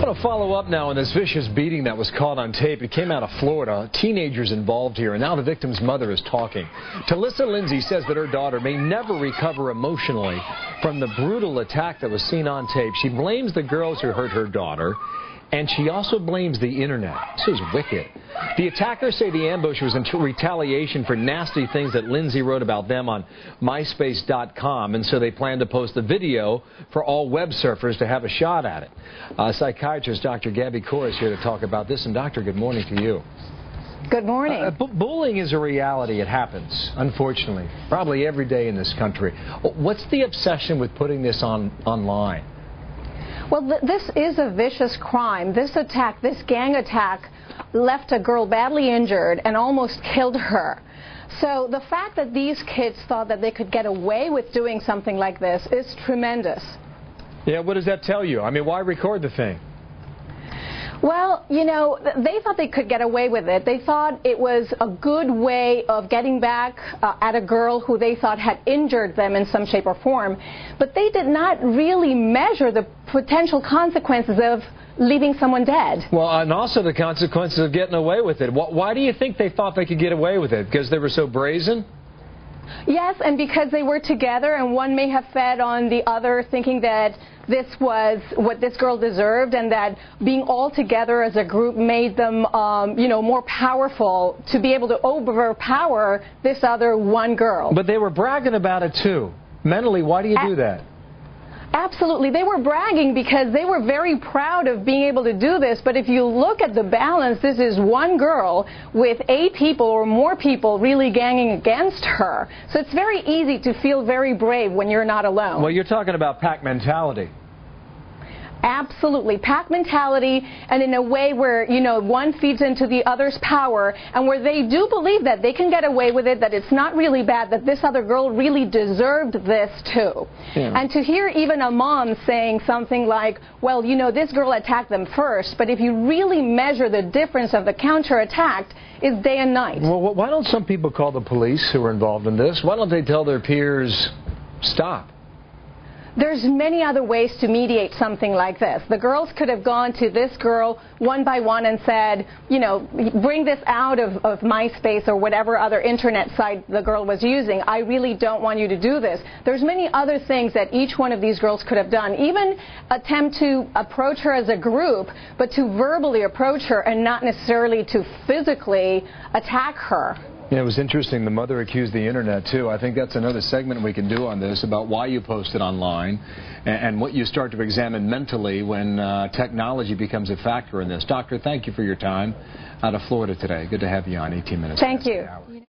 I want to follow up now on this vicious beating that was caught on tape. It came out of Florida. Teenagers involved here, and now the victim's mother is talking. Talissa Lindsay says that her daughter may never recover emotionally from the brutal attack that was seen on tape. She blames the girls who hurt her daughter, and she also blames the internet. This is wicked. The attackers say the ambush was in retaliation for nasty things that Lindsay wrote about them on myspace.com, and so they plan to post the video for all web surfers to have a shot at it. Psychiatrist Dr. Gaby Cora is here to talk about this. And Doctor, good morning to you. Good morning. Bullying is a reality. It happens, unfortunately, probably every day in this country. What's the obsession with putting this online? Well, this is a vicious crime. This attack, this gang attack, left a girl badly injured and almost killed her. So the fact that these kids thought that they could get away with doing something like this is tremendous. Yeah, what does that tell you? I mean, why record the thing? Well, you know, they thought they could get away with it. They thought it was a good way of getting back at a girl who they thought had injured them in some shape or form. But they did not really measure the potential consequences of leaving someone dead. Well, and also the consequences of getting away with it. Why do you think they thought they could get away with it? Because they were so brazen? Yes, and because they were together and one may have fed on the other, thinking that this was what this girl deserved, and that being all together as a group made them, you know, more powerful to be able to overpower this other one girl. But they were bragging about it too. Mentally, why do you do that? Absolutely. They were bragging because they were very proud of being able to do this. But if you look at the balance, this is one girl with 8 people or more people really ganging against her. So it's very easy to feel very brave when you're not alone. Well, you're talking about pack mentality. Absolutely. Pack mentality, and in a way where, you know, one feeds into the other's power, and where they do believe that they can get away with it, that it's not really bad, that this other girl really deserved this too. Yeah. And to hear even a mom saying something like, well, you know, this girl attacked them first, but if you really measure the difference of the counterattack, is day and night. Well, why don't some people call the police who are involved in this? Why don't they tell their peers, stop? There's many other ways to mediate something like this. The girls could have gone to this girl one by one and said, you know, bring this out of MySpace or whatever other internet site the girl was using. I really don't want you to do this. There's many other things that each one of these girls could have done. Even attempt to approach her as a group, but to verbally approach her and not necessarily to physically attack her. Yeah, it was interesting. The mother accused the internet, too. I think that's another segment we can do on this, about why you post it online and what you start to examine mentally when technology becomes a factor in this. Doctor, thank you for your time out of Florida today. Good to have you on 18 Minutes. Thank you.